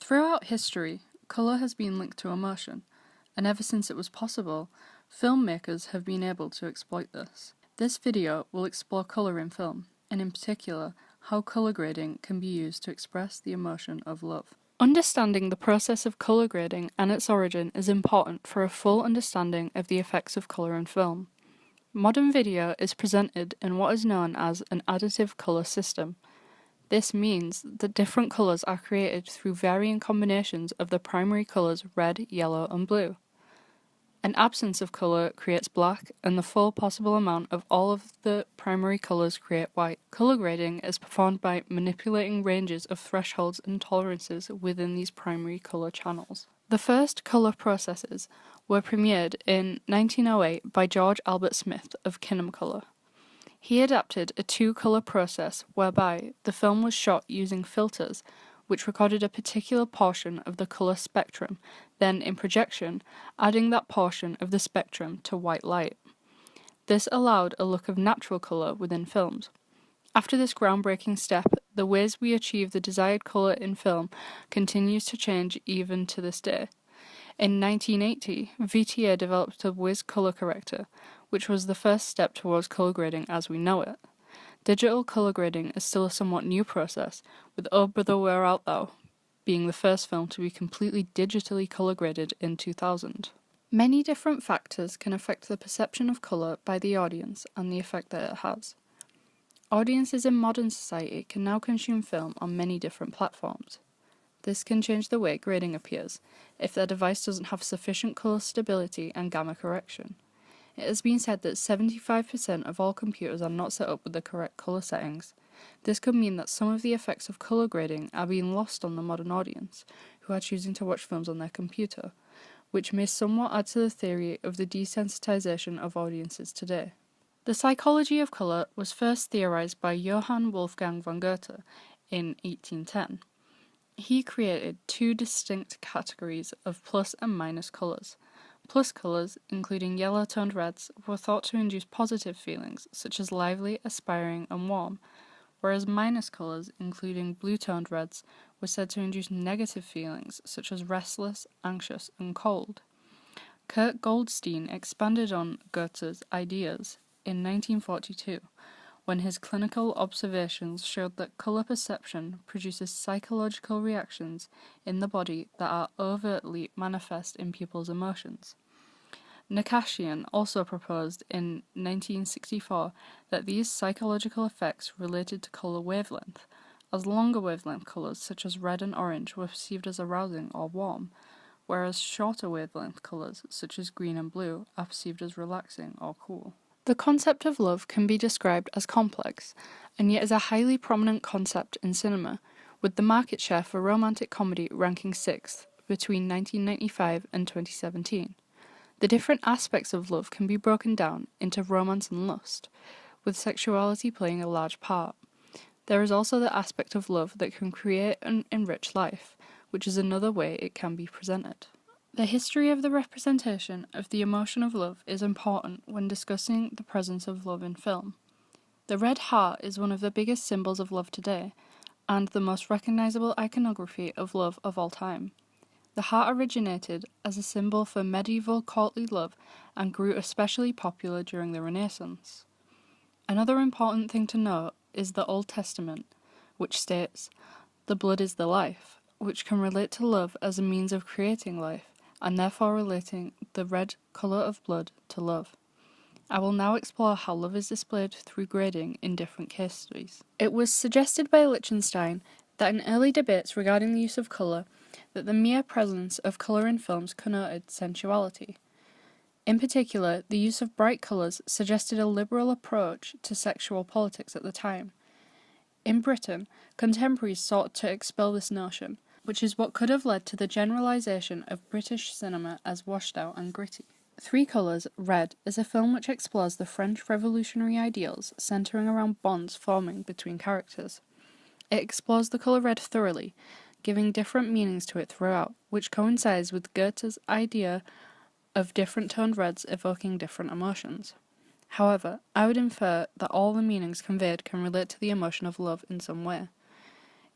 Throughout history, colour has been linked to emotion, and ever since it was possible, filmmakers have been able to exploit this. This video will explore colour in film, and in particular, how colour grading can be used to express the emotion of love. Understanding the process of colour grading and its origin is important for a full understanding of the effects of colour in film. Modern video is presented in what is known as an additive colour system. This means that different colours are created through varying combinations of the primary colours red, yellow and blue. An absence of colour creates black, and the full possible amount of all of the primary colours create white. Colour grading is performed by manipulating ranges of thresholds and tolerances within these primary colour channels. The first colour processes were premiered in 1908 by George Albert Smith of Kinemacolor. He adapted a two-colour process whereby the film was shot using filters which recorded a particular portion of the colour spectrum, then in projection, adding that portion of the spectrum to white light. This allowed a look of natural colour within films. After this groundbreaking step, the ways we achieve the desired colour in film continues to change even to this day. In 1980, VTA developed a Wiz colour corrector, which was the first step towards colour grading as we know it. Digital colour grading is still a somewhat new process, with Oh Brother Where Art Thou being the first film to be completely digitally colour graded in 2000. Many different factors can affect the perception of colour by the audience and the effect that it has. Audiences in modern society can now consume film on many different platforms. This can change the way grading appears if their device doesn't have sufficient colour stability and gamma correction. It has been said that 75% of all computers are not set up with the correct colour settings. This could mean that some of the effects of colour grading are being lost on the modern audience, who are choosing to watch films on their computer, which may somewhat add to the theory of the desensitization of audiences today. The psychology of colour was first theorized by Johann Wolfgang von Goethe in 1810. He created two distinct categories of plus and minus colours. Plus colours, including yellow-toned reds, were thought to induce positive feelings, such as lively, aspiring and warm, whereas minus colours, including blue-toned reds, were said to induce negative feelings, such as restless, anxious and cold. Kurt Goldstein expanded on Goethe's ideas in 1942, when his clinical observations showed that colour perception produces psychological reactions in the body that are overtly manifest in people's emotions. Nakashian also proposed in 1964 that these psychological effects related to colour wavelength, as longer wavelength colours such as red and orange were perceived as arousing or warm, whereas shorter wavelength colours such as green and blue are perceived as relaxing or cool. The concept of love can be described as complex, and yet is a highly prominent concept in cinema, with the market share for romantic comedy ranking 6th between 1995 and 2017. The different aspects of love can be broken down into romance and lust, with sexuality playing a large part. There is also the aspect of love that can create and enrich life, which is another way it can be presented. The history of the representation of the emotion of love is important when discussing the presence of love in film. The red heart is one of the biggest symbols of love today, and the most recognisable iconography of love of all time. The heart originated as a symbol for medieval courtly love and grew especially popular during the Renaissance. Another important thing to note is the Old Testament, which states, "The blood is the life," which can relate to love as a means of creating life, and therefore relating the red colour of blood to love. I will now explore how love is displayed through grading in different case studies. It was suggested by Lichtenstein that in early debates regarding the use of colour, that the mere presence of colour in films connoted sensuality. In particular, the use of bright colours suggested a liberal approach to sexual politics at the time. In Britain, contemporaries sought to expel this notion, which is what could have led to the generalisation of British cinema as washed out and gritty. Three Colours, Red, is a film which explores the French revolutionary ideals centering around bonds forming between characters. It explores the colour red thoroughly, giving different meanings to it throughout, which coincides with Goethe's idea of different toned reds evoking different emotions. However, I would infer that all the meanings conveyed can relate to the emotion of love in some way.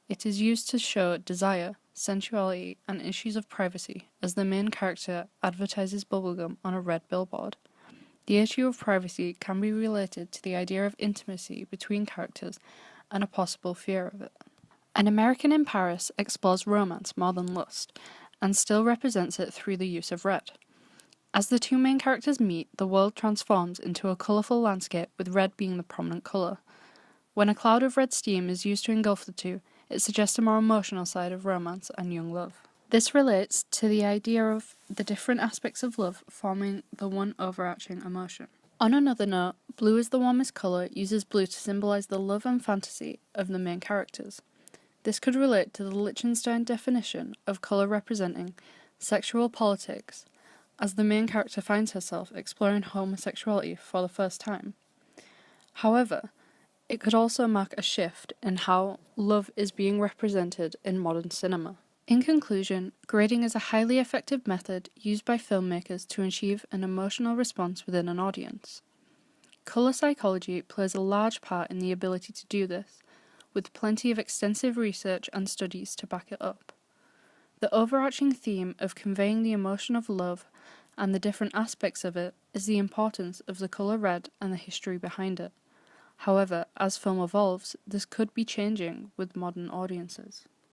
It is used to show desire, sensuality, and issues of privacy as the main character advertises bubblegum on a red billboard. The issue of privacy can be related to the idea of intimacy between characters and a possible fear of it. An American in Paris explores romance more than lust, and still represents it through the use of red. As the two main characters meet, the world transforms into a colourful landscape, with red being the prominent colour. When a cloud of red steam is used to engulf the two, it suggests a more emotional side of romance and young love. This relates to the idea of the different aspects of love forming the one overarching emotion. On another note, blue is the warmest colour, uses blue to symbolise the love and fantasy of the main characters. This could relate to the Liechtenstein definition of colour representing sexual politics, as the main character finds herself exploring homosexuality for the first time. However, it could also mark a shift in how love is being represented in modern cinema. In conclusion, grading is a highly effective method used by filmmakers to achieve an emotional response within an audience. Colour psychology plays a large part in the ability to do this, with plenty of extensive research and studies to back it up. The overarching theme of conveying the emotion of love and the different aspects of it is the importance of the colour red and the history behind it. However, as film evolves, this could be changing with modern audiences.